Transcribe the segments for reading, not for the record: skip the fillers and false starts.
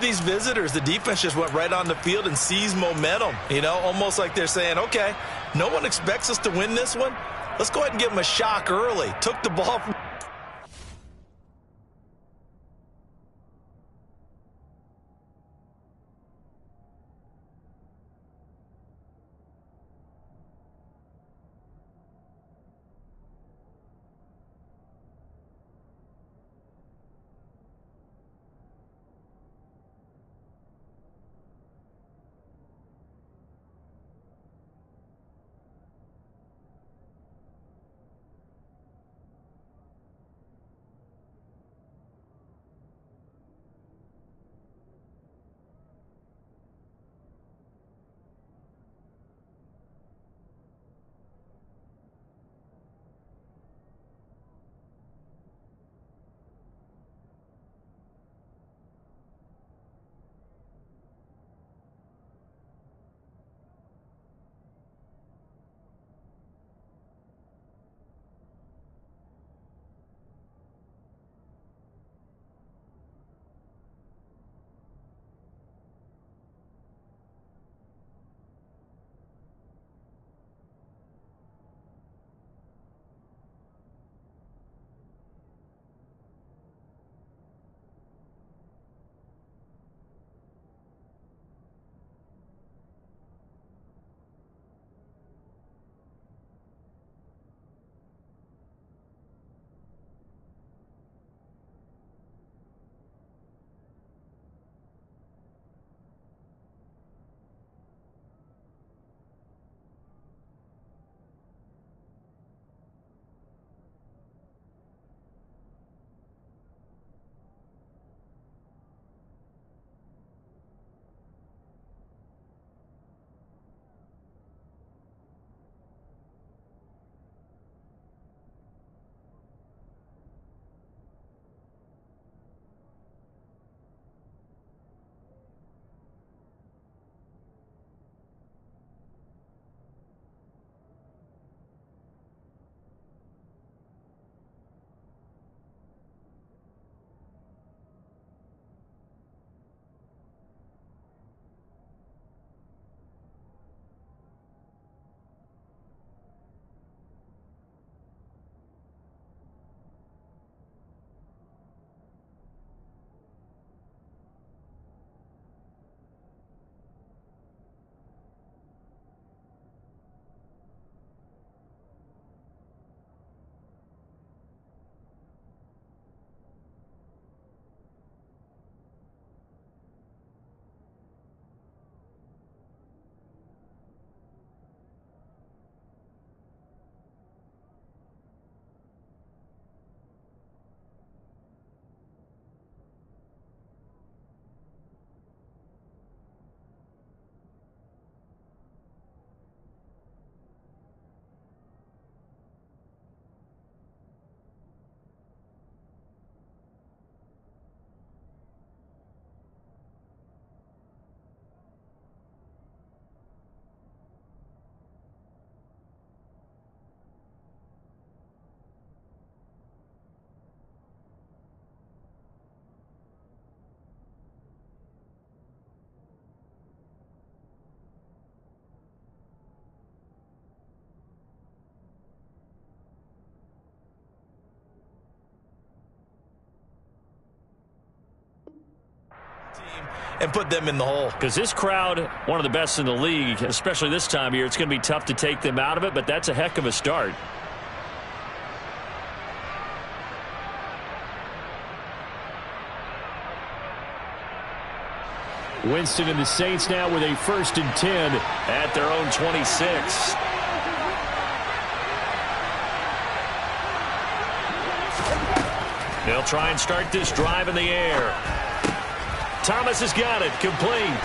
these visitors, the defense just went right on the field and seized momentum, you know, almost like they're saying, okay, no one expects us to win this one. Let's go ahead and give them a shock early. Took the ball from and put them in the hole. Because this crowd, one of the best in the league, especially this time of year, it's going to be tough to take them out of it, but that's a heck of a start. Winston and the Saints now with a 1st and 10 at their own 26. They'll try and start this drive in the air. Thomas has got it, complete.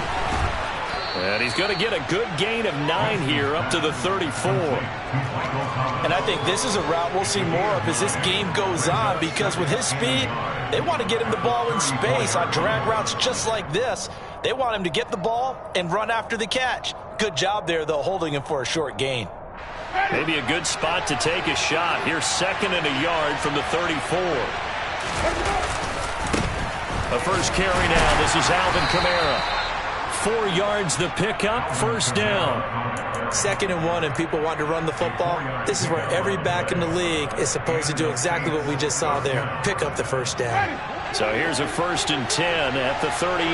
And he's going to get a good gain of 9 here up to the 34. And I think this is a route we'll see more of as this game goes on, because with his speed, they want to get him the ball in space on drag routes just like this. They want him to get the ball and run after the catch. Good job there, though, holding him for a short gain. Maybe a good spot to take a shot. Here's 2nd and a yard from the 34. The first carry now. This is Alvin Kamara. 4 yards the pickup, first down. 2nd and 1 and people want to run the football. This is where every back in the league is supposed to do exactly what we just saw there. Pick up the first down. So here's a 1st and 10 at the 38.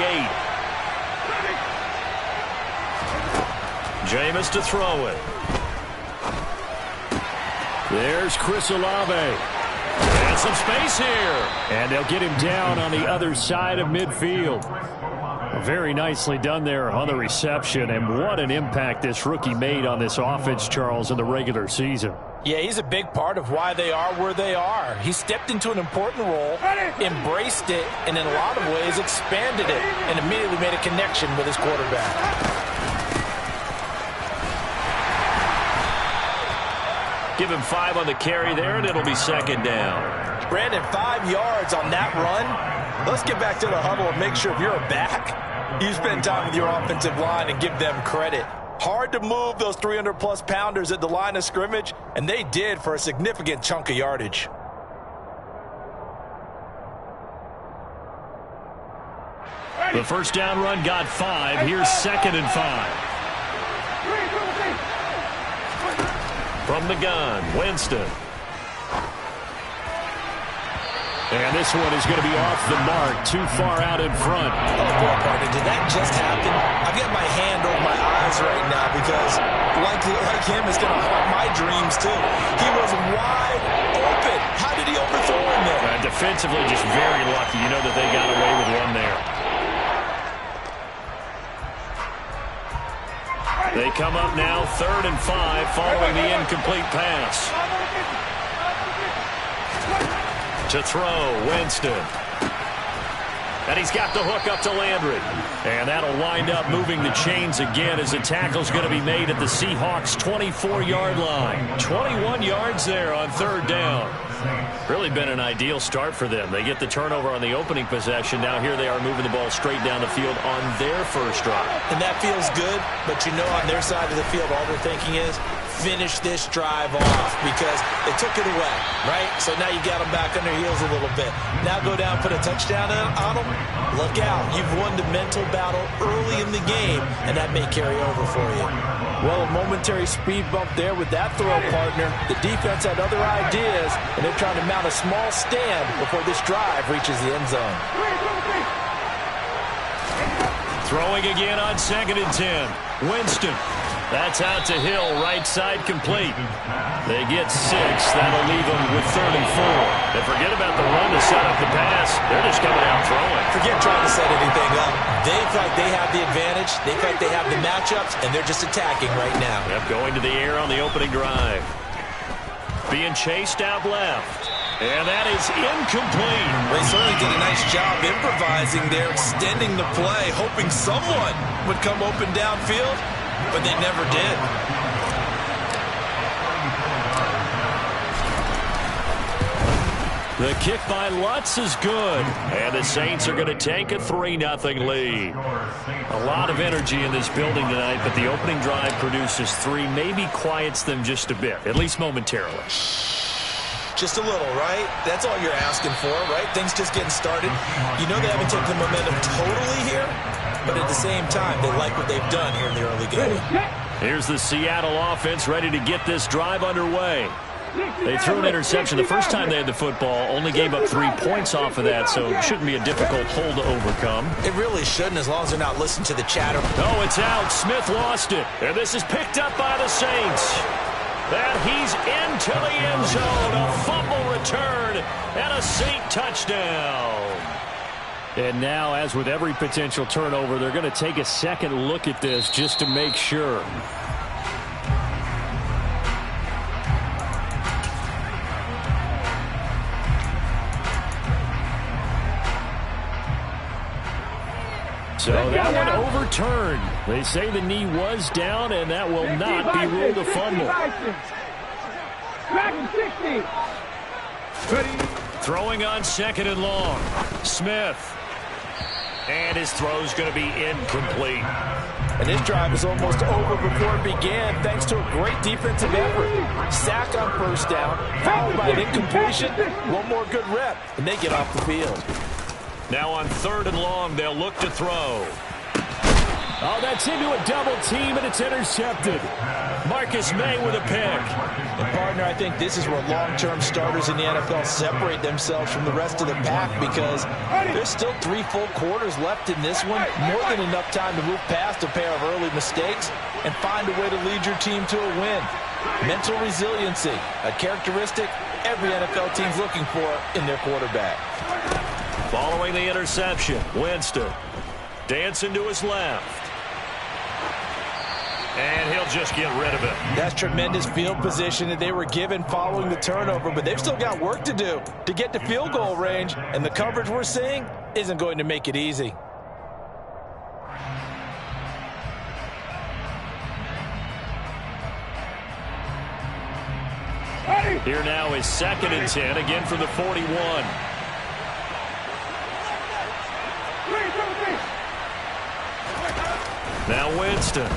Jameis to throw it. There's Chris Olave. And some space here. And they'll get him down on the other side of midfield. Very nicely done there on the reception. And what an impact this rookie made on this offense, Charles, in the regular season. Yeah, he's a big part of why they are where they are. He stepped into an important role, embraced it, and in a lot of ways expanded it, and immediately made a connection with his quarterback. Give him 5 on the carry there, and it'll be 2nd down. Brandon, 5 yards on that run. Let's get back to the huddle and make sure if you're a back, you spend time with your offensive line and give them credit. Hard to move those 300-plus pounders at the line of scrimmage, and they did for a significant chunk of yardage. The first down run got 5. Here's 2nd and 5. From the gun, Winston. And this one is going to be off the mark, too far out in front. Oh, boy, partner, did that just happen? I've got my hand over my eyes right now because, like him, it's going to haunt my dreams, too. He was wide open. How did he overthrow him there? Defensively, just very lucky. You know that they got away with one there. They come up now, 3rd and 5, following the incomplete pass. To throw, Winston. And he's got the hook up to Landry. And that'll wind up moving the chains again as the tackle's going to be made at the Seahawks' 24-yard line. 21 yards there on 3rd down. Really been an ideal start for them. They get the turnover on the opening possession. Now here they are moving the ball straight down the field on their first drive. And that feels good, but you know on their side of the field all they're thinking is finish this drive off because they took it away, right? So now you got them back on their heels a little bit. Now go down, put a touchdown on them. Look out. You've won the mental battle early in the game, and that may carry over for you. Well, a momentary speed bump there with that throw, partner. The defense had other ideas, and they're trying to mount a small stand before this drive reaches the end zone. Throwing again on 2nd and 10. Winston. That's out to Hill, right side complete. They get 6. That'll leave them with 3rd and 4. They forget about the run to set up the pass. They're just coming out throwing. Forget trying to set anything up. They feel like they have the advantage. They feel like they have the matchups, and they're just attacking right now. Yep, going to the air on the opening drive. Being chased out left. And that is incomplete. They certainly did a nice job improvising there, extending the play, hoping someone would come open downfield. But they never did. The kick by Lutz is good. And the Saints are going to take a 3-0 lead. A lot of energy in this building tonight, but the opening drive produces 3, maybe quiets them just a bit, at least momentarily. Just a little, right? That's all you're asking for, right? Things just getting started. You know they haven't taken the momentum totally here, but at the same time, they like what they've done here in the early game. Here's the Seattle offense ready to get this drive underway. They threw an interception the first time they had the football, only gave up 3 points off of that, so it shouldn't be a difficult hole to overcome. It really shouldn't as long as they're not listening to the chatter. Oh, it's out. Smith lost it. And this is picked up by the Saints. And he's into the end zone. A fumble return and a Saint touchdown. And now, as with every potential turnover, they're going to take a second look at this just to make sure. So that one overturned. They say the knee was down, and that will not be ruled a fumble. Throwing on 2nd and long. Smith. And his throw's going to be incomplete. And this drive is almost over before it began thanks to a great defensive effort. Sack on first down, followed by an incompletion. One more good rep, and they get off the field. Now on 3rd and long, they'll look to throw. Oh, that's into a double team, and it's intercepted. Marcus May with a pick. And partner, I think this is where long-term starters in the NFL separate themselves from the rest of the pack, because there's still 3 full quarters left in this one. More than enough time to move past a pair of early mistakes and find a way to lead your team to a win. Mental resiliency, a characteristic every NFL team's looking for in their quarterback. Following the interception, Winston dancing to his left. And he'll just get rid of it. That's tremendous field position that they were given following the turnover, but they've still got work to do to get to field goal range, and the coverage we're seeing isn't going to make it easy. Here now is 2nd and 10, again from the 41. Now Winston.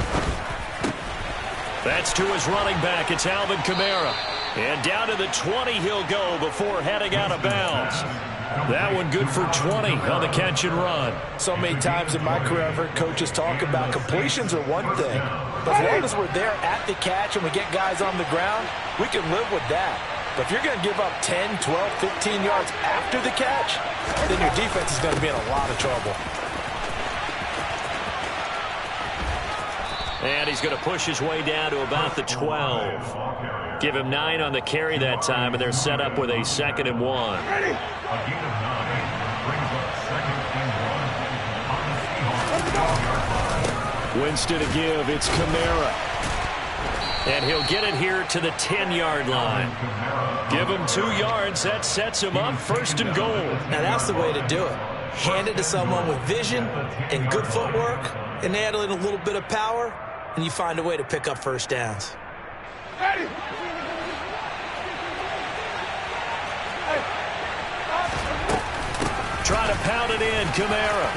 That's to his running back. It's Alvin Kamara. And down to the 20 he'll go before heading out of bounds. That one good for 20 on the catch and run. So many times in my career I've heard coaches talk about completions are one thing, but as long as we're there at the catch and we get guys on the ground, we can live with that. But if you're going to give up 10, 12, 15 yards after the catch, then your defense is going to be in a lot of trouble. And he's going to push his way down to about the 12. Give him 9 on the carry that time, and they're set up with a 2nd and 1. Winston to give. It's Kamara. And he'll get it here to the 10-yard line. Give him 2 yards. That sets him up 1st and goal. Now that's the way to do it. Hand it to someone with vision and good footwork, and handle it a little bit of power, and you find a way to pick up 1st downs. Try to pound it in, Kamara.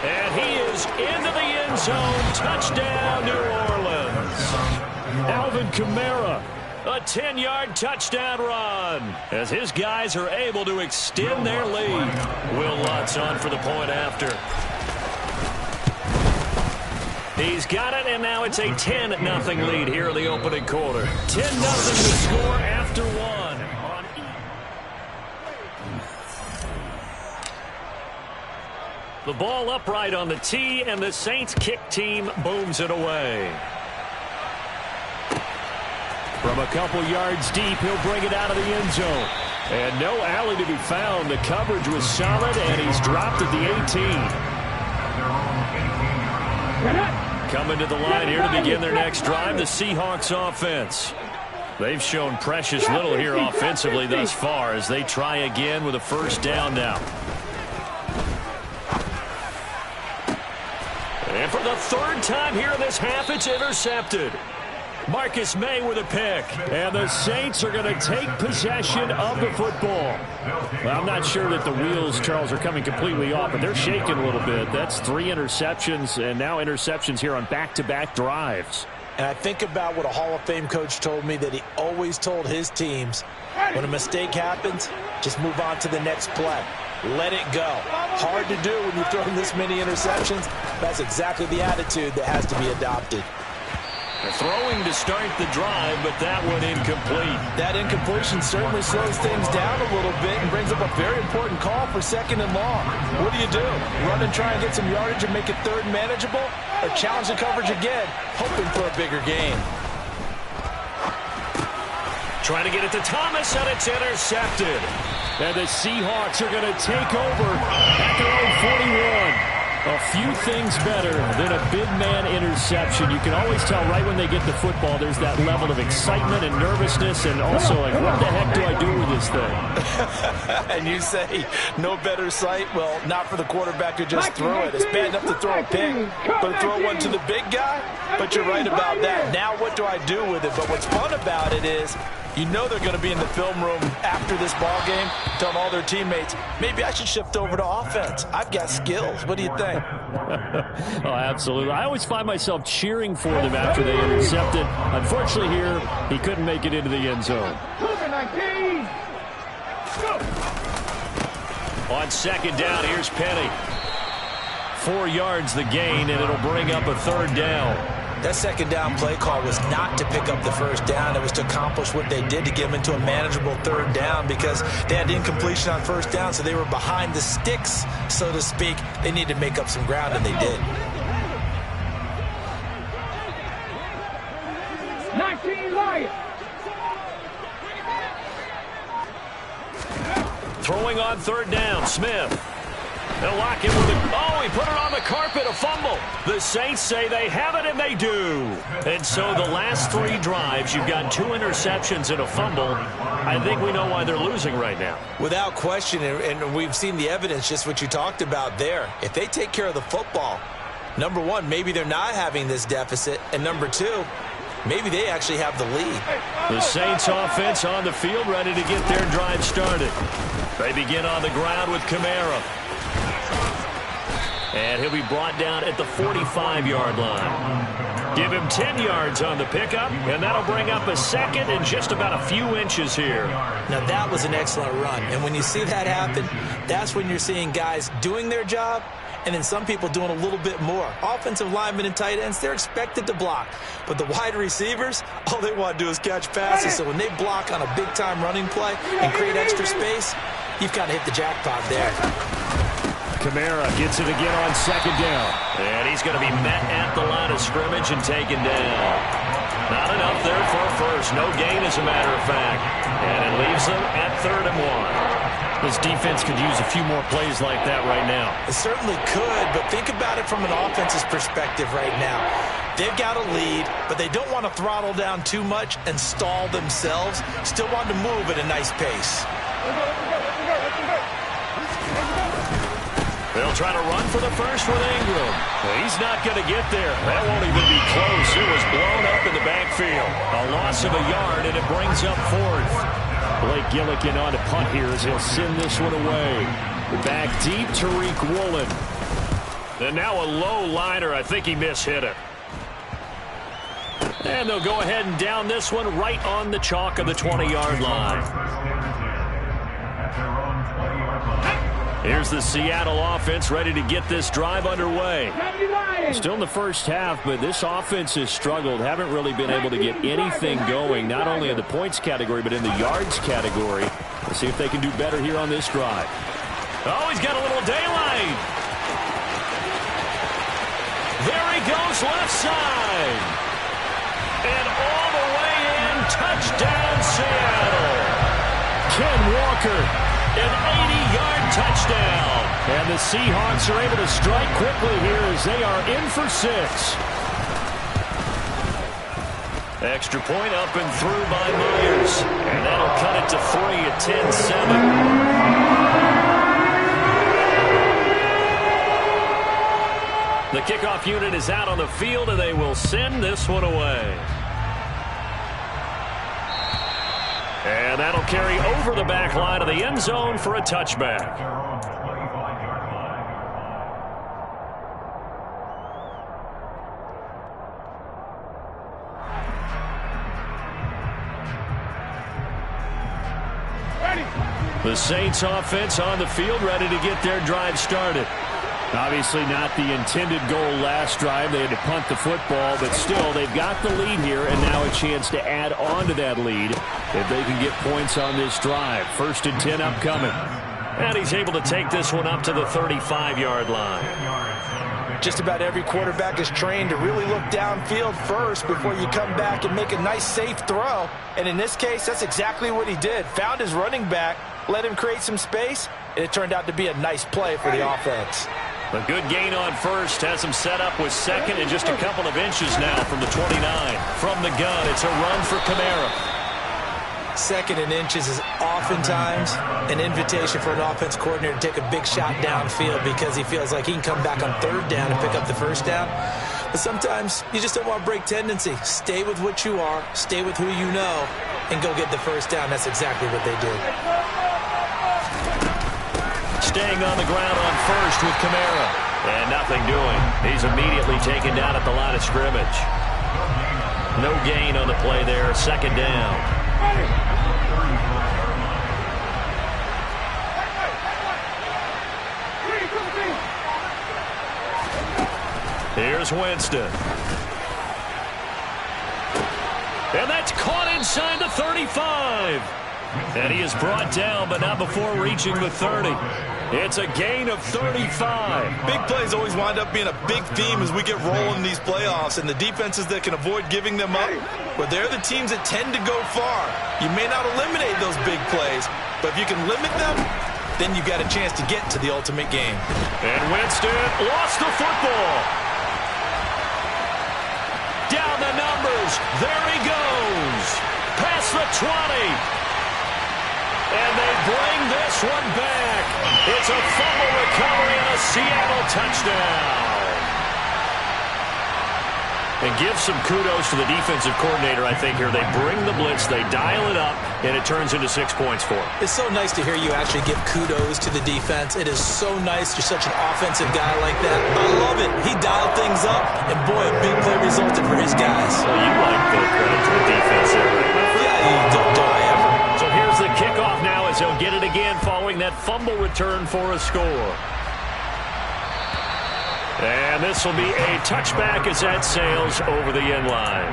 And he is into the end zone. Touchdown, New Orleans. Alvin Kamara, a 10-yard touchdown run, as his guys are able to extend their lead. Will Lutz on for the point after. He's got it, and now it's a 10-0 lead here in the opening quarter. 10-0 to score after 1. The ball upright on the tee, and the Saints kick team booms it away. From a couple yards deep, he'll bring it out of the end zone. And no alley to be found. The coverage was solid, and he's dropped at the 18. Coming to the line here to begin their next drive, the Seahawks offense. They've shown precious little here offensively thus far as they try again with a 1st down now. And for the 3rd time here in this half, it's intercepted. Marcus May with a pick. And the Saints are going to take possession of the football. Well, I'm not sure that the wheels, Charles, are coming completely off, but they're shaking a little bit. That's 3 interceptions, and now interceptions here on back-to-back drives. And I think about what a Hall of Fame coach told me, that he always told his teams, when a mistake happens, just move on to the next play. Let it go. Hard to do when you've thrown this many interceptions. That's exactly the attitude that has to be adopted. Throwing to start the drive, but that one incomplete. That incompletion certainly slows things down a little bit and brings up a very important call for 2nd and long. What do? Run and try and get some yardage and make it 3rd manageable? Or challenge the coverage again, hoping for a bigger gain? Trying to get it to Thomas, and it's intercepted. And the Seahawks are going to take over at their own 41. A few things better than a big man interception. You can always tell right when they get the football, there's that level of excitement and nervousness, and also like, what the heck do I do with this thing? And you say no better sight? Well, not for the quarterback to just throw it. It's bad enough to throw a pick, but to throw one to the big guy? But you're right about that. Now what do I do with it? But what's fun about it is, you know they're going to be in the film room after this ball game, telling all their teammates, maybe I should shift over to offense. I've got skills. What do you think? Oh, absolutely. I always find myself cheering for them after they intercept it. Unfortunately here, he couldn't make it into the end zone. On second down, here's Penny. 4 yards the gain, and it'll bring up a third down. That second down play call was not to pick up the first down. It was to accomplish what they did, to get them into a manageable third down, because they had incompletion on first down, so they were behind the sticks, so to speak. They needed to make up some ground, and they did. 19 Lions. Throwing on third down, Smith. They'll lock him with a... Oh, he put it on the carpet, a fumble. The Saints say they have it, and they do. And so the last 3 drives, you've got 2 interceptions and a fumble. I think we know why they're losing right now. Without question, and we've seen the evidence, just what you talked about there. If they take care of the football, number one, maybe they're not having this deficit, and number 2, maybe they actually have the lead. The Saints offense on the field, ready to get their drive started. They begin on the ground with Kamara. And he'll be brought down at the 45-yard line. Give him 10 yards on the pickup, and that'll bring up a second and just about a few inches here. Now, that was an excellent run. And when you see that happen, that's when you're seeing guys doing their job, and then some people doing a little bit more. Offensive linemen and tight ends, they're expected to block. But the wide receivers, all they want to do is catch passes. So when they block on a big-time running play and create extra space, you've kind of hit the jackpot there. Kamara gets it again on second down. And he's going to be met at the line of scrimmage and taken down. Not enough there for a first. No gain, as a matter of fact. And it leaves them at 3rd and 1. This defense could use a few more plays like that right now. It certainly could, but think about it from an offense's perspective right now. They've got a lead, but they don't want to throttle down too much and stall themselves. Still want to move at a nice pace. They'll try to run for the first with Ingram. He's not going to get there. That won't even be close. It was blown up in the backfield. A loss of a yard, and it brings up 4th. Blake Gillikin on to punt here as he'll send this one away. Back deep, Tariq Woolen. And now a low liner. I think he mishit it. And they'll go ahead and down this one right on the chalk of the 20-yard line. Here's the Seattle offense ready to get this drive underway. Still in the first half, but this offense has struggled. Haven't really been able to get anything going, not only in the points category, but in the yards category. Let's see if they can do better here on this drive. Oh, he's got a little daylight. There he goes, left side. And all the way in, touchdown Seattle. Ken Walker. An 80-yard touchdown. And the Seahawks are able to strike quickly here as they are in for 6. Extra point up and through by Myers. And that'll cut it to 3 at 10-7. The kickoff unit is out on the field, and they will send this one away. And that'll carry over the back line of the end zone for a touchback. The Saints offense on the field ready to get their drive started. Obviously not the intended goal last drive. They had to punt the football, but still they've got the lead here, and now a chance to add on to that lead if they can get points on this drive. 1st and 10 upcoming. And he's able to take this one up to the 35-yard line. Just about every quarterback is trained to really look downfield first before you come back and make a nice, safe throw. And in this case, that's exactly what he did. Found his running back, let him create some space, and it turned out to be a nice play for the offense. A good gain on first has him set up with 2nd and just a couple of inches now from the 29. From the gun, it's a run for Kamara. 2nd and inches is oftentimes an invitation for an offense coordinator to take a big shot downfield because he feels like he can come back on 3rd down and pick up the 1st down. But sometimes you just don't want to break tendency. Stay with what you are, stay with who you know, and go get the 1st down. That's exactly what they did. Staying on the ground on 1st with Kamara. And nothing doing. He's immediately taken down at the line of scrimmage. No gain on the play there. 2nd down. Here's Winston. And that's caught inside the 35. And he is brought down, but not before reaching the 30. It's a gain of 35. Big plays always wind up being a big theme as we get rolling in these playoffs, and the defenses that can avoid giving them up, but they're the teams that tend to go far. You may not eliminate those big plays, but if you can limit them, then you've got a chance to get to the ultimate game. And Winston lost the football. Down the numbers. There he goes. Past the 20. And they bring this one back. It's a fumble recovery and a Seattle touchdown. And give some kudos to the defensive coordinator, I think, here. They bring the blitz, they dial it up, and it turns into 6 points for them. It's so nice to hear you actually give kudos to the defense. It is so nice. You're such an offensive guy like that. I love it. He dialed things up, and boy, a big play resulted for his guys. Well, you like the credit to the defense there, right? Yeah, don't I ever. So here's the kickoff now as he'll get it again following that fumble return for a score. And this will be a touchback as that sails over the end line.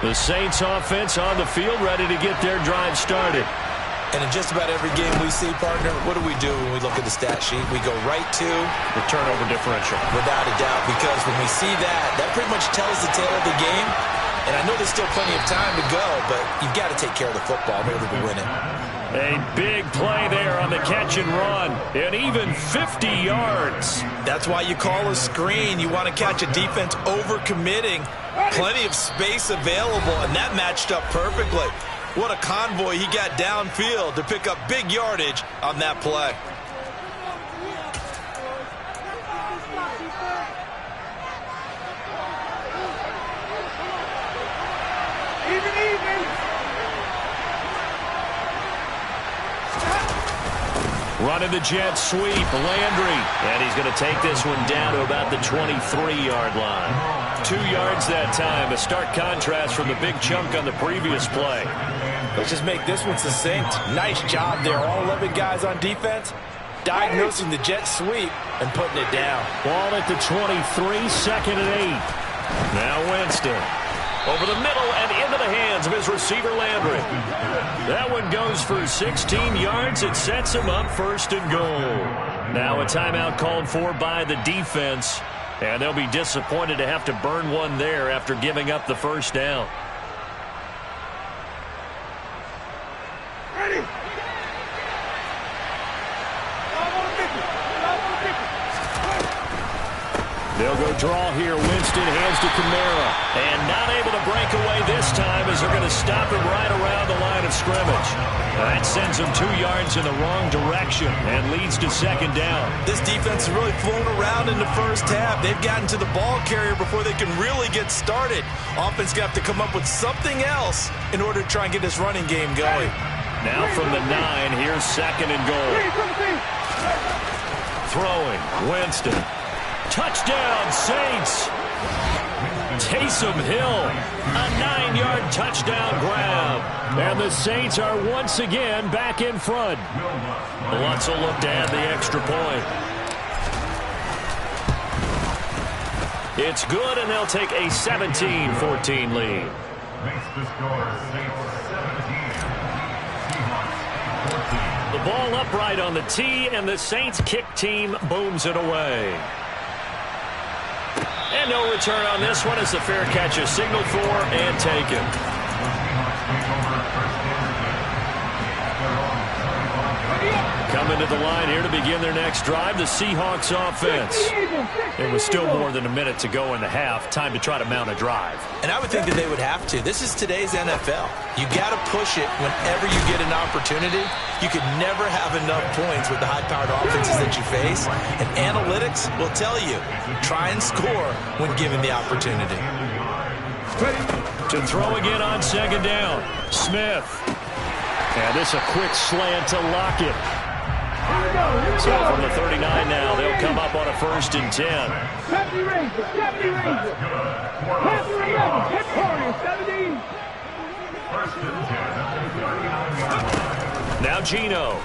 The Saints offense on the field ready to get their drive started. And in just about every game we see, partner, what do we do when we look at the stat sheet? We go right to the turnover differential. Without a doubt, because when we see that, that pretty much tells the tale of the game. And I know there's still plenty of time to go, but you've got to take care of the football in order to win it. A big play there on the catch and run, and even 50 yards. That's why you call a screen. You want to catch a defense overcommitting. Plenty of space available, and that matched up perfectly. What a convoy he got downfield to pick up big yardage on that play. Running the jet sweep, Landry. And he's going to take this one down to about the 23-yard line. 2 yards that time, a stark contrast from the big chunk on the previous play. Let's just make this one succinct. Nice job there, all 11 guys on defense, diagnosing the jet sweep and putting it down. Ball at the 23, second and 8. Now Winston. Over the middle and into the hands of his receiver, Landry. That one goes for 16 yards. It sets him up first and goal. Now a timeout called for by the defense. And they'll be disappointed to have to burn one there after giving up the first down. Ready. They'll go draw here. Winston hands to Kamara. And not able to break away this time as they're going to stop him right around the line of scrimmage. That sends him 2 yards in the wrong direction and leads to second down. This defense has really flown around in the first half. They've gotten to the ball carrier before they can really get started. Offense got to come up with something else in order to try and get this running game going. Now from the 9, here's second and goal. Throwing, Winston. Touchdown, Saints. Taysom Hill, a 9-yard touchdown grab. And the Saints are once again back in front. Lutz will look to add the extra point. It's good, and they'll take a 17-14 lead. Makes the score Saints 17. The ball upright on the tee, and the Saints kick team booms it away. And no return on this one as the fair catch is signaled for and taken. Coming to the line here to begin their next drive, the Seahawks offense. It was still more than a minute to go in the half. Time to try to mount a drive. And I would think that they would have to. This is today's NFL. You got to push it whenever you get an opportunity. You could never have enough points with the high-powered offenses that you face. And analytics will tell you, try and score when given the opportunity. To throw again on second down, Smith. And this a quick slant to Lockett. So from the 39 now, they'll come up on a 1st and 10. Deputy Ranger. Deputy Ranger. Deputy Ranger. 17. First and 10 at the 39-yard line. Now Gino.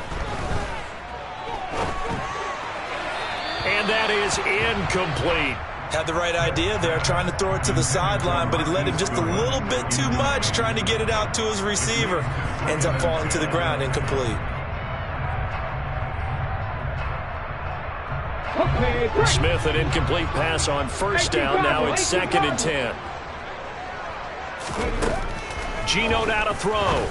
And that is incomplete. Had the right idea there, trying to throw it to the sideline, but he let him just a little bit too much, trying to get it out to his receiver. Ends up falling to the ground, incomplete. Smith, an incomplete pass on first down. Now it's 2nd and 10. Gino now to throw.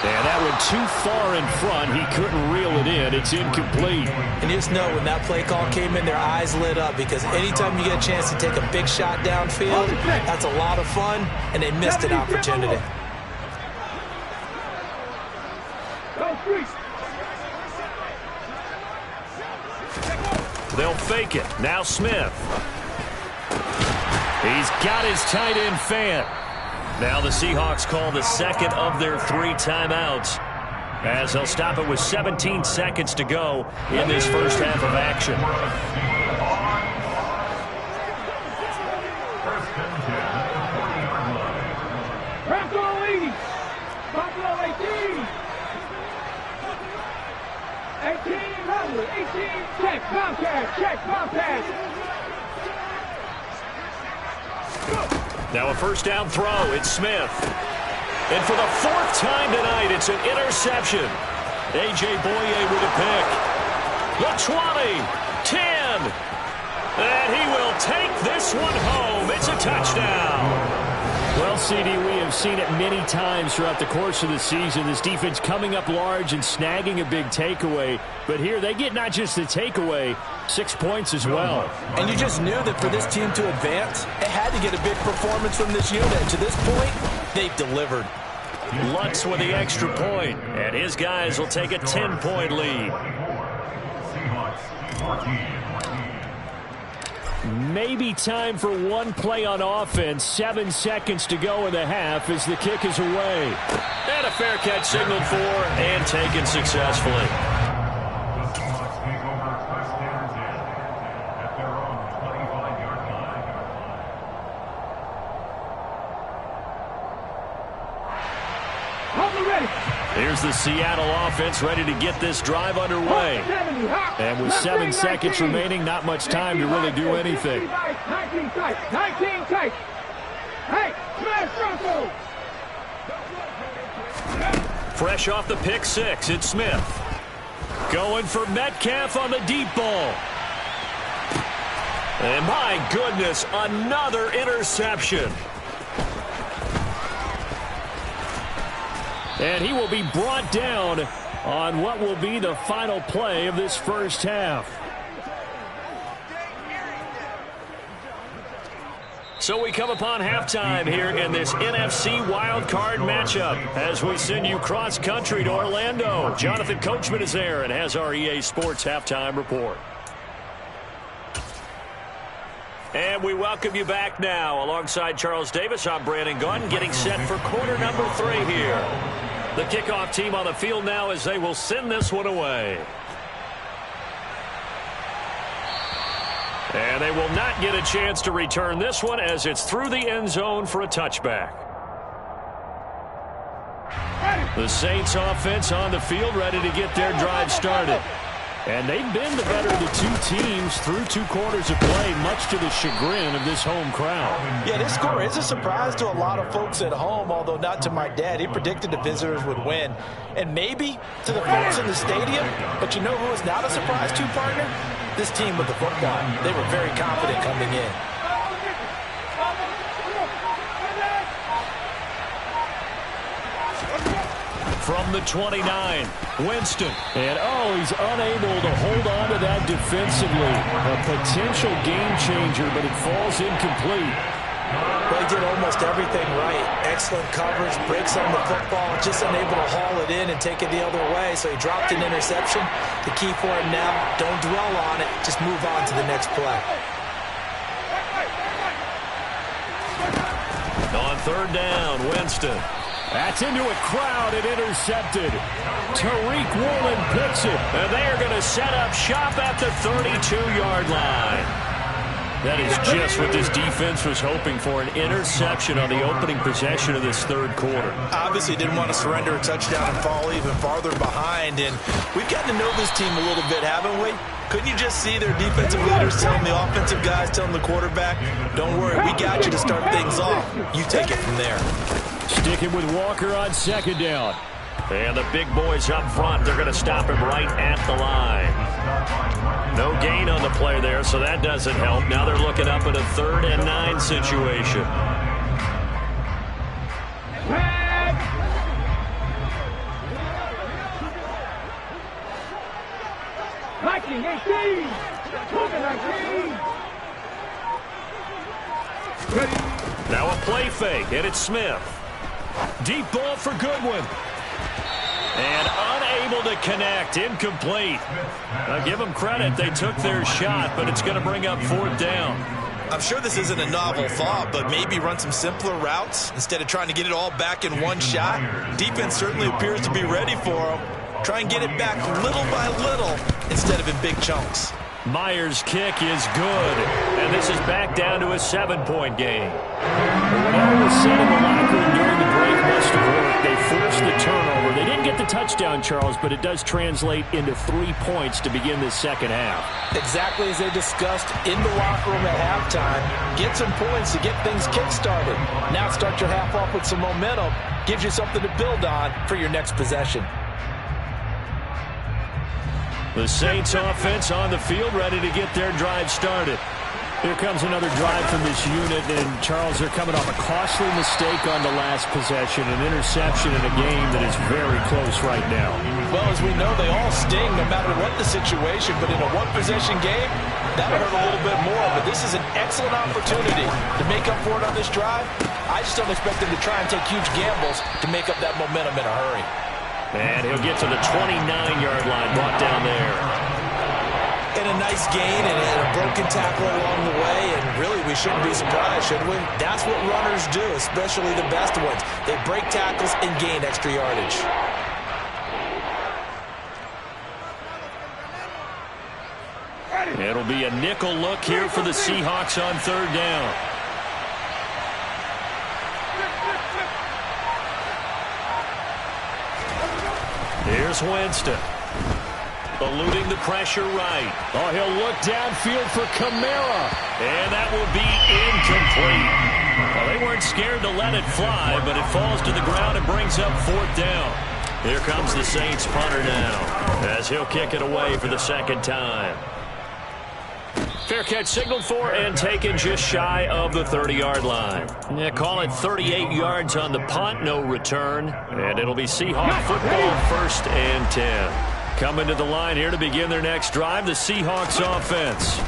And that went too far in front. He couldn't reel it in. It's incomplete. And you just know when that play call came in, their eyes lit up, because anytime you get a chance to take a big shot downfield, that's a lot of fun, and they missed an opportunity. They'll fake it. Now Smith. He's got his tight end fan. Now the Seahawks call the second of their 3 timeouts, as they'll stop it with 17 seconds to go in this first half of action. First and 10 at the 40-yard line. Buffalo leads. Buffalo 18. 18, Rumble, 18, check, Comcast. Now a first down throw. It's Smith. And for the 4th time tonight, it's an interception. A.J. Boye with a pick. The 20, 10. And he will take this one home. It's a touchdown. Well, CD, we have seen it many times throughout the course of the season. This defense coming up large and snagging a big takeaway. But here they get not just the takeaway, 6 points as well. And you just knew that for this team to advance, it had to get a big performance from this unit. To this point, they've delivered. Lutz with the extra point, and his guys will take a 10-point lead. Seahawks 14. Maybe time for one play on offense. 7 seconds to go in the half as the kick is away. And a fair catch signaled for and taken successfully. The Seahawks take over first and 10 at their own 25-yard line. Here's the Seattle offense ready to get this drive underway. And with 7 seconds remaining, not much time to really do anything. 19 tight. Hey, smash Russell. Fresh off the pick 6, it's Smith. Going for Metcalf on the deep ball. And my goodness, another interception. And he will be brought down on what will be the final play of this first half. So we come upon halftime here in this NFC WildCard matchup as we send you cross-country to Orlando. Jonathan Coachman is there and has our EA Sports halftime report. And we welcome you back now. Alongside Charles Davis, I'm Brandon Gunn, getting set for quarter number 3 here. The kickoff team on the field now as they will send this one away. And they will not get a chance to return this one as it's through the end zone for a touchback. The Saints offense on the field ready to get their drive started. And they've been the better of the 2 teams through 2 quarters of play, much to the chagrin of this home crowd. Yeah, this score is a surprise to a lot of folks at home, although not to my dad. He predicted the visitors would win. And maybe to the folks in the stadium, but you know who is not a surprise to, partner? This team with the football. They were very confident coming in. From the 29, Winston. And he's unable to hold on to that defensively. A potential game changer, but it falls incomplete. Well, he did almost everything right. Excellent coverage, breaks on the football, just unable to haul it in and take it the other way. So he dropped an interception. The key for him now, don't dwell on it. Just move on to the next play. On 3rd down, Winston. That's into a crowd and intercepted. Tariq Woolen picks it. And they are going to set up shop at the 32-yard line. That is just what this defense was hoping for, an interception on the opening possession of this third quarter. Obviously didn't want to surrender a touchdown and fall even farther behind, and we've gotten to know this team a little bit, haven't we? Couldn't you just see their defensive leaders telling the offensive guys, telling the quarterback, don't worry, we got you to start things off. You take it from there. Sticking with Walker on second down. And the big boys up front, they're going to stop him right at the line. No gain on the play there, so that doesn't help. Now they're looking up at a 3rd and 9 situation. Viking 18. Token 19. Now a play fake, and it's Smith. Deep ball for Goodwin. And unable to connect, incomplete. I'll give them credit, they took their shot, but it's going to bring up 4th down. I'm sure this isn't a novel thought, but maybe run some simpler routes instead of trying to get it all back in one shot. Defense certainly appears to be ready for them. Try and get it back little by little instead of in big chunks. Myers' kick is good, and this is back down to a 7-point game. Whatever was said in the locker room during the break must have worked. They forced the turnover. They didn't get the touchdown, Charles, but it does translate into 3 points to begin this second half. Exactly as they discussed in the locker room at halftime. Get some points to get things kick-started. Now start your half off with some momentum. Gives you something to build on for your next possession. The Saints offense on the field, ready to get their drive started. Here comes another drive from this unit, and Charles, they're coming off a costly mistake on the last possession, an interception in a game that is very close right now. Well, as we know, they all sting no matter what the situation, but in a one-possession game, that'll hurt a little bit more. But this is an excellent opportunity to make up for it on this drive. I just don't expect them to try and take huge gambles to make up that momentum in a hurry. And he'll get to the 29-yard line, brought down there. And a nice gain and a broken tackle along the way, and really we shouldn't be surprised, should we? That's what runners do, especially the best ones. They break tackles and gain extra yardage. It'll be a nickel look here for the Seahawks on 3rd down. Here's Winston. Eluding the pressure right. Oh, he'll look downfield for Kamara. And that will be incomplete. Well, they weren't scared to let it fly, but it falls to the ground and brings up 4th down. Here comes the Saints punter now, as he'll kick it away for the 2nd time. Fair catch signaled for and taken just shy of the 30-yard line. Yeah, call it 38 yards on the punt, no return. And it'll be Seahawk football, 1st and 10. Coming to the line here to begin their next drive, the Seahawks offense.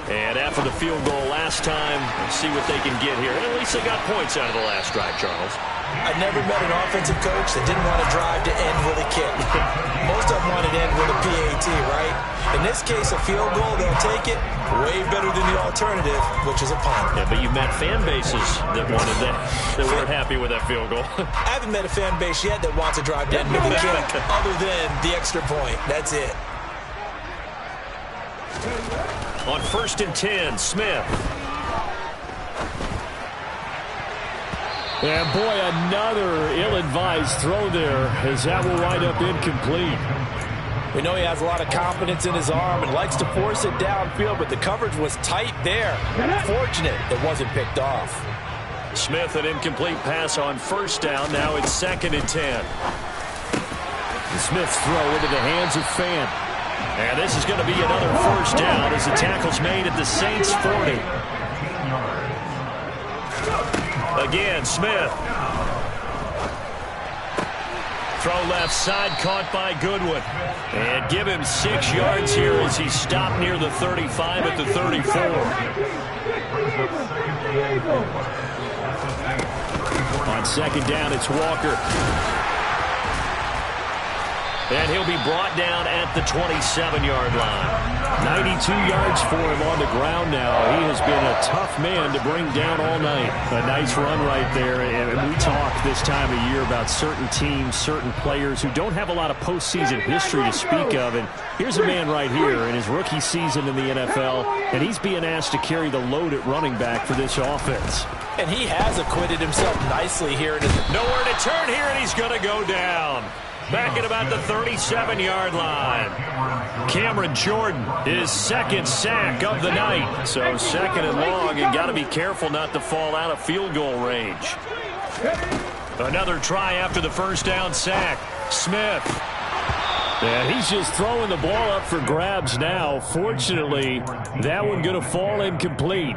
And after the field goal last time, see what they can get here. And at least they got points out of the last drive, Charles. I've never met an offensive coach that didn't want to drive to end with a kick. Most of them want to end with a PAT, right? In this case, a field goal, they'll take it. Way better than the alternative, which is a punt. Yeah, but you've met fan bases that wanted that weren't happy with that field goal. I haven't met a fan base yet that wants to drive to end with a kick other than the extra point. That's it. On 1st and 10, Smith. And boy, another ill-advised throw there, as that will wind up incomplete. We know he has a lot of confidence in his arm and likes to force it downfield, but the coverage was tight there. Fortunate it wasn't picked off. Smith, an incomplete pass on 1st down. Now it's 2nd and 10. Smith's throw into the hands of Fan. And this is going to be another 1st down as the tackle's made at the Saints' 40. Again, Smith. Throw left side, caught by Goodwin. And give him 6 yards here as he stopped near the 35 at the 34. On 2nd down, it's Walker. And he'll be brought down at the 27-yard line. 92 yards for him on the ground now. He has been a tough man to bring down all night. A nice run right there. And we talk this time of year about certain teams, certain players who don't have a lot of postseason history to speak of. And here's a man right here in his rookie season in the NFL, and he's being asked to carry the load at running back for this offense. And he has acquitted himself nicely here. Nowhere to turn here, and he's going to go down. Back at about the 37-yard line. Cameron Jordan, his second sack of the night. So second and long, and got to be careful not to fall out of field goal range. Another try after the first down sack. Smith. Yeah, he's just throwing the ball up for grabs now. Fortunately, that one going to fall incomplete.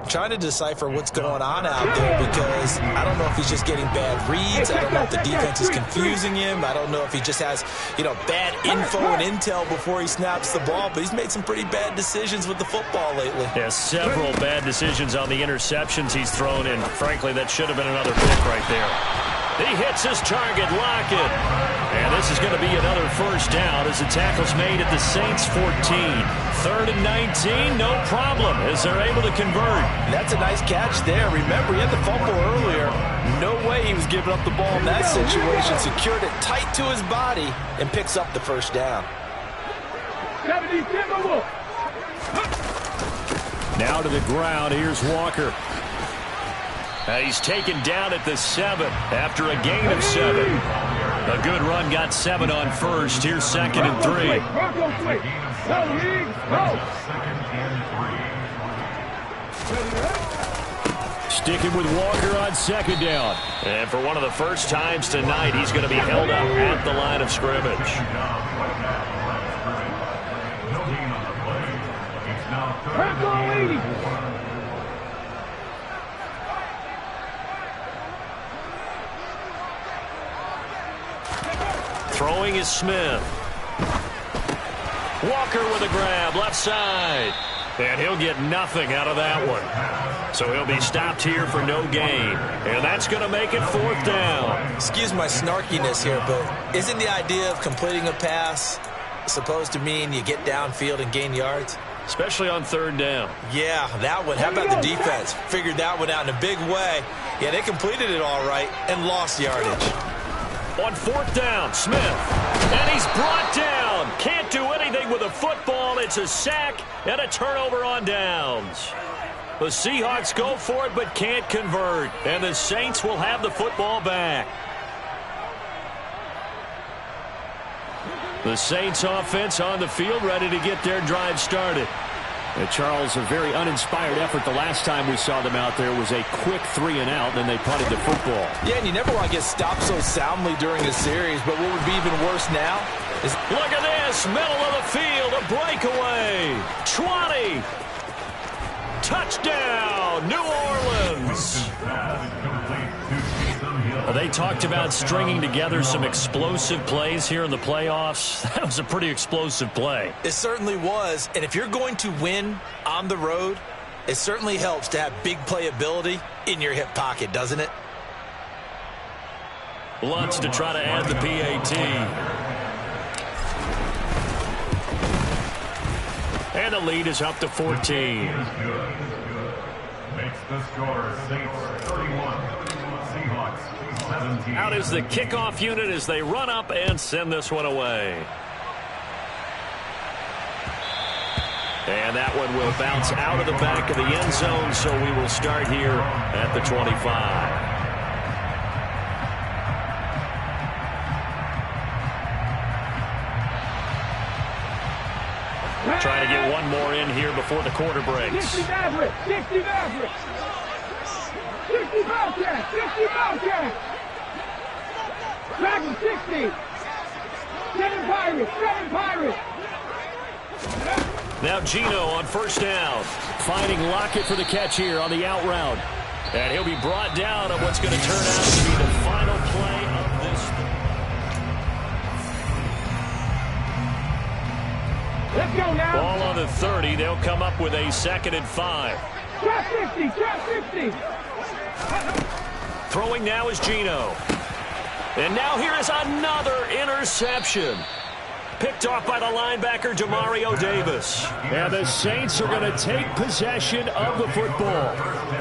Trying to decipher what's going on out there, because I don't know if he's just getting bad reads. I don't know if the defense is confusing him. I don't know if he just has, bad info and intel before he snaps the ball. But he's made some pretty bad decisions with the football lately. Yeah, several bad decisions on the interceptions he's thrown in. Frankly, that should have been another pick right there. He hits his target, Lockett. And this is going to be another first down as the tackle's made at the Saints 14. 3rd and 19, no problem as they're able to convert. That's a nice catch there. Remember, he had the fumble earlier. No way he was giving up the ball in that situation. Secured it tight to his body and picks up the first down. Now to the ground. Here's Walker. He's taken down at the 7 after a gain of 7. A good run, got 7 on first. Here's 2nd and 3. Sticking with Walker on 2nd down. And for one of the first times tonight, he's going to be held up at the line of scrimmage. Throwing is Smith. Walker with a grab, left side. And he'll get nothing out of that one. So he'll be stopped here for no gain. And that's going to make it 4th down. Excuse my snarkiness here, but isn't the idea of completing a pass supposed to mean you get downfield and gain yards? Especially on 3rd down. Yeah, that one. How about the defense? Figured that one out in a big way. Yeah, they completed it all right and lost yardage. On 4th down, Smith. And he's brought down. Can't do anything with a football. It's a sack and a turnover on downs. The Seahawks go for it but can't convert. And the Saints will have the football back. The Saints offense on the field, ready to get their drive started. Charles, a very uninspired effort. The last time we saw them out there was a quick 3 and out, and then they punted the football. Yeah, and you never want to get stopped so soundly during a series, but what would be even worse now is... Look at this, middle of the field, a breakaway. 20. Touchdown, New Orleans. They talked about stringing together some explosive plays here in the playoffs. That was a pretty explosive play. It certainly was. And if you're going to win on the road, it certainly helps to have big playability in your hip pocket, doesn't it? Lutz to try to add the PAT. And the lead is up to 14. Makes the score Saints 31. Out is the kickoff unit as they run up and send this one away. And that one will bounce out of the back of the end zone, so we will start here at the 25. Trying to get one more in here before the quarter breaks. 60 Maverick! 60 Maverick! 60 Bobcat! 60 Bobcat! Dragon 60! 7 Pirates! 7 Pirates! Now Gino on first down. Finding Lockett for the catch here on the out route. And he'll be brought down on what's going to turn out to be the final play of this. Let's go now! Ball on the 30. They'll come up with a 2nd and 5. Trap 50! Trap 50! Throwing now is Gino. And now here is another interception. Picked off by the linebacker, Demario Davis. And the Saints are going to take possession of the football.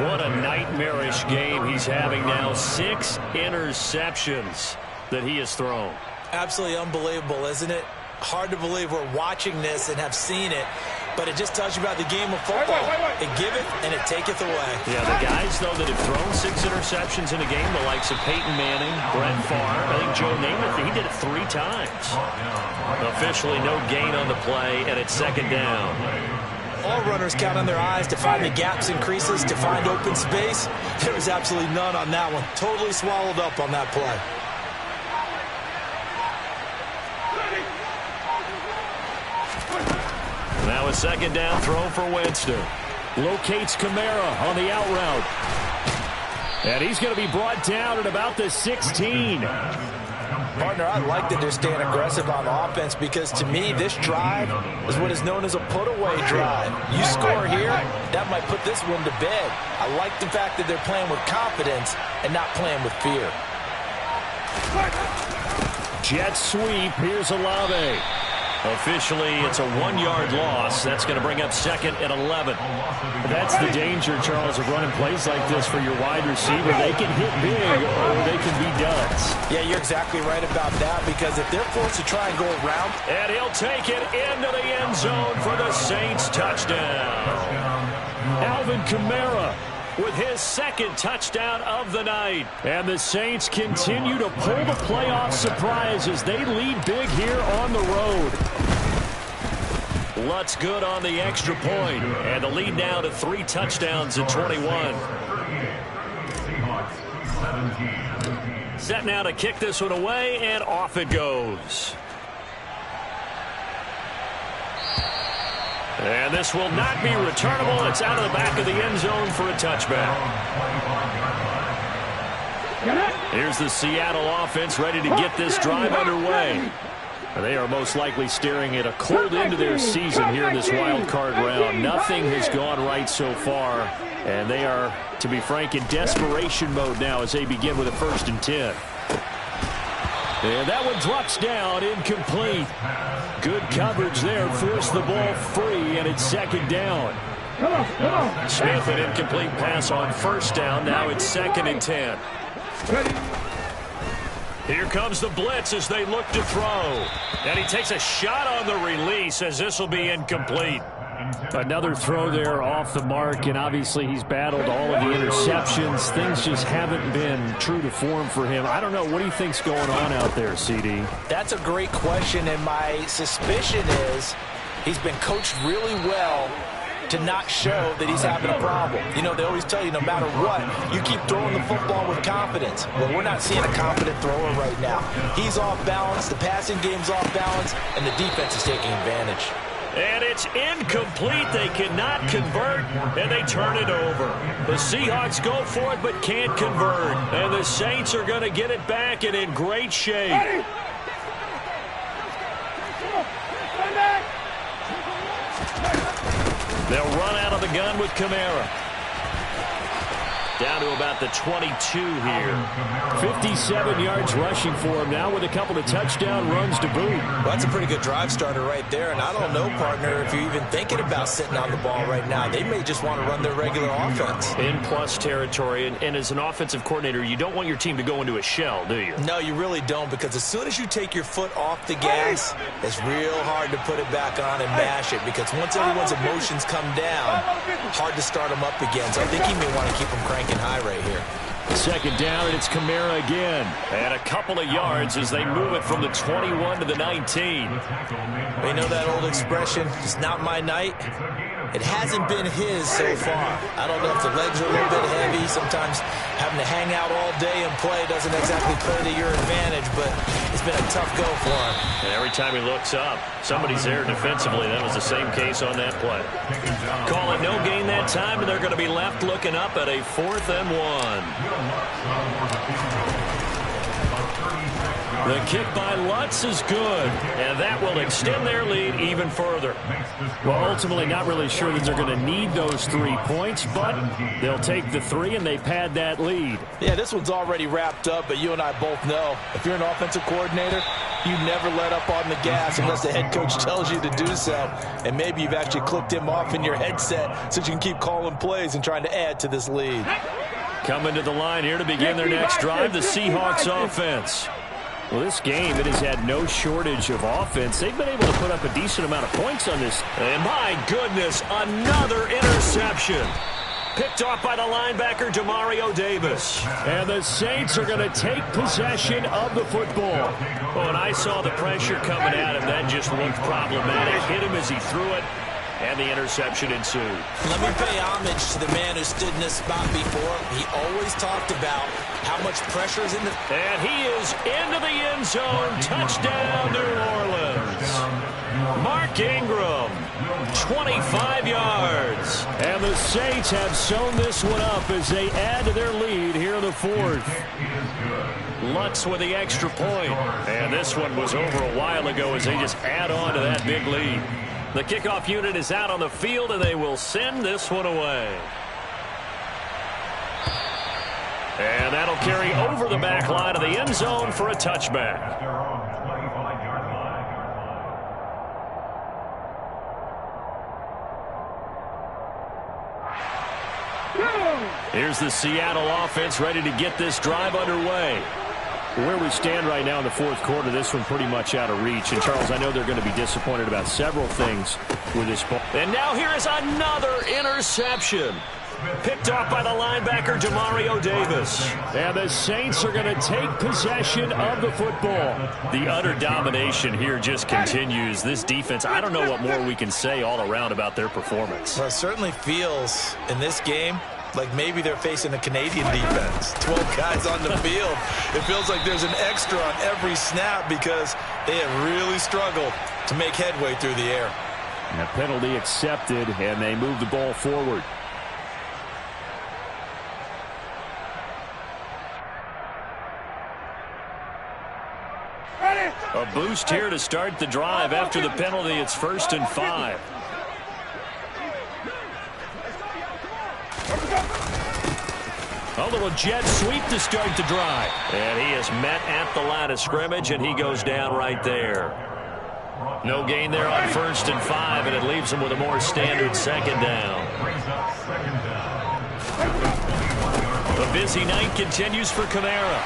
What a nightmarish game he's having now. 6 interceptions that he has thrown. Absolutely unbelievable, isn't it? Hard to believe we're watching this and have seen it, but it just tells you about the game of football. It giveth and it taketh away. Yeah, the guys, though, that have thrown 6 interceptions in a game, the likes of Peyton Manning, Brett Favre, I think Joe Namath, he did it 3 times. Officially no gain on the play, and it's 2nd down. All runners count on their eyes to find the gaps and creases, to find open space. There was absolutely none on that one. Totally swallowed up on that play. Now a 2nd down throw for Winston. Locates Kamara on the out route. And he's going to be brought down at about the 16. Partner, I like that they're staying aggressive on offense because, to me, this drive is what is known as a put-away drive. You score here, that might put this one to bed. I like the fact that they're playing with confidence and not playing with fear. Jet sweep. Here's Olave. Officially, it's a 1-yard loss. That's going to bring up 2nd and 11. That's the danger, Charles, of running plays like this for your wide receiver. They can hit big or they can be duds. Yeah, you're exactly right about that because if they're forced to try and go around. And he'll take it into the end zone for the Saints touchdown. Alvin Kamara with his 2nd touchdown of the night. And the Saints continue to pull the playoff surprise as they lead big here on the road. Lutz good on the extra point. And the lead now to 3 touchdowns at 21. Set now to kick this one away, and off it goes. And this will not be returnable. It's out of the back of the end zone for a touchback. Here's the Seattle offense ready to get this drive underway. They are most likely staring at a cold end to their season here in this wild card round. Nothing has gone right so far, and they are, to be frank, in desperation mode now as they begin with a 1st and 10. And that one drops down, incomplete. Good coverage there, forced the ball free, and it's 2nd down. Smith, an incomplete pass on 1st down. Now it's 2nd and 10. Here comes the blitz as they look to throw. And he takes a shot on the release as this will be incomplete. Another throw there off the mark, and obviously he's battled all of the interceptions. Things just haven't been true to form for him. I don't know. What do you think's going on out there, CD? That's a great question, and my suspicion is he's been coached really well to not show that he's having a problem. You know, they always tell you no matter what, you keep throwing the football with confidence. Well, we're not seeing a confident thrower right now. He's off balance, the passing game's off balance, and the defense is taking advantage. And it's incomplete. They cannot convert, and they turn it over. The Seahawks go for it but can't convert. And the Saints are going to get it back and in great shape. They'll run out of the gun with Kamara. Down to about the 22 here. 57 yards rushing for him now with a couple of touchdown runs to boot. Well, that's a pretty good drive starter right there. And I don't know, partner, if you're even thinking about sitting on the ball right now. They may just want to run their regular offense. In plus territory. And as an offensive coordinator, you don't want your team to go into a shell, do you? No, you really don't, because as soon as you take your foot off the gas, it's real hard to put it back on and mash it, because once everyone's emotions come down, hard to start them up again. So I think he may want to keep them cranking high right here. 2nd down, and it's Kamara again. And a couple of yards as they move it from the 21 to the 19. You know that old expression, it's not my night? It hasn't been his so far. I don't know if the legs are a little bit heavy. Sometimes having to hang out all day and play doesn't exactly play to your advantage, but it's been a tough go for him. And every time he looks up, somebody's there defensively. That was the same case on that play. Call it no gain that time, and they're going to be left looking up at a 4th and 1. The kick by Lutz is good, and that will extend their lead even further. Well, ultimately not really sure that they're going to need those 3 points, but they'll take the 3 and they pad that lead. Yeah, this one's already wrapped up, but you and I both know if you're an offensive coordinator, you never let up on the gas unless the head coach tells you to do so. And maybe you've actually clicked him off in your headset so you can keep calling plays and trying to add to this lead. Coming to the line here to begin their next drive, the Seahawks offense. Well, this game, it has had no shortage of offense. They've been able to put up a decent amount of points on this. And my goodness, another interception. Picked off by the linebacker, Demario Davis. And the Saints are going to take possession of the football. Oh, and I saw the pressure coming at him. That just looked problematic. Hit him as he threw it, and the interception ensued. Let me pay homage to the man who stood in this spot before. He always talked about how much pressure is in the... And he is into the end zone. Touchdown, New Orleans. Mark Ingram, 25 yards. And the Saints have sewn this one up as they add to their lead here in the 4th. Lutz with the extra point. And this one was over a while ago as they just add on to that big lead. The kickoff unit is out on the field, and they will send this one away. And that'll carry over the back line of the end zone for a touchback. Here's the Seattle offense ready to get this drive underway. Where we stand right now in the 4th quarter, this one pretty much out of reach. And, Charles, I know they're going to be disappointed about several things with this ball. And now here is another interception. Picked off by the linebacker, Demario Davis. And the Saints are going to take possession of the football. The utter domination here just continues. This defense, I don't know what more we can say all around about their performance. Well, it certainly feels in this game like maybe they're facing a Canadian defense. 12 guys on the field. It feels like there's an extra on every snap because they have really struggled to make headway through the air. And a penalty accepted, and they move the ball forward. A boost here to start the drive. After the penalty, it's 1st and 5. A little jet sweep to start the drive. And he is met at the line of scrimmage, and he goes down right there. No gain there on 1st and 5, and it leaves him with a more standard 2nd down. The busy night continues for Kamara.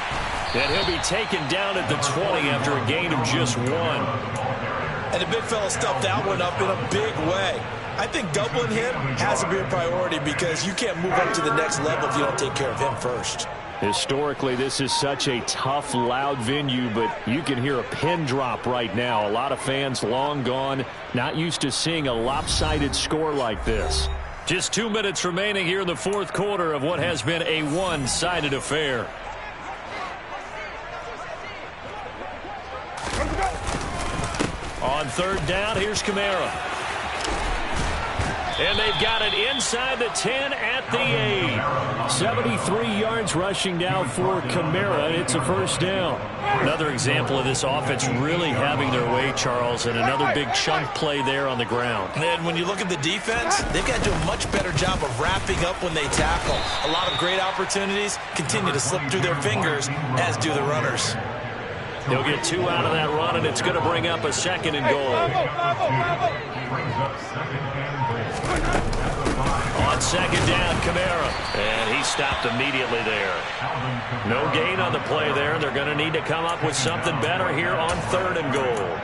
And he'll be taken down at the 20 after a gain of just 1. And the big fella stuffed that one up in a big way. I think doubling him has to be a priority because you can't move up to the next level if you don't take care of him first. Historically, this is such a tough, loud venue, but you can hear a pin drop right now. A lot of fans long gone, not used to seeing a lopsided score like this. Just 2 minutes remaining here in the 4th quarter of what has been a one-sided affair. On 3rd down, here's Kamara. And they've got it inside the 10 at the 8. 73 yards rushing now for Kamara, and it's a 1st down. Another example of this offense really having their way, Charles, and another big chunk play there on the ground. And when you look at the defense, they've got to do a much better job of wrapping up when they tackle. A lot of great opportunities continue to slip through their fingers, as do the runners. He'll get 2 out of that run, and it's going to bring up a 2nd and goal. On 2nd down, Kamara. And he stopped immediately there. No gain on the play there. They're going to need to come up with something better here on 3rd and goal.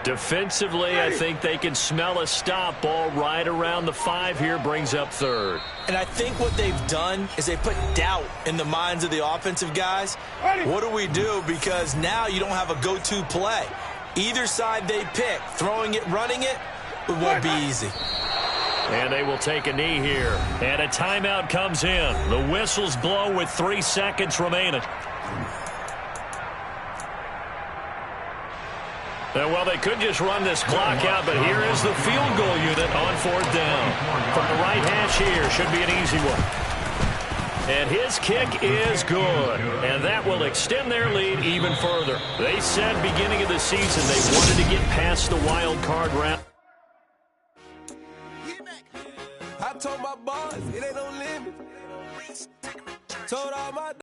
Defensively, I think they can smell a stop ball right around the 5 here, brings up 3rd. And I think what they've done is they put doubt in the minds of the offensive guys. What do we do? Because now you don't have a go-to play. Either side they pick, throwing it, running it, it won't be easy. And they will take a knee here. And a timeout comes in. The whistles blow with 3 seconds remaining. Well, they could just run this clock out, but here is the field goal unit on 4th down. From the right hash here, should be an easy one. And his kick is good. And that will extend their lead even further. They said beginning of the season they wanted to get past the wild card round. I told my boys it ain't no limit. Told all my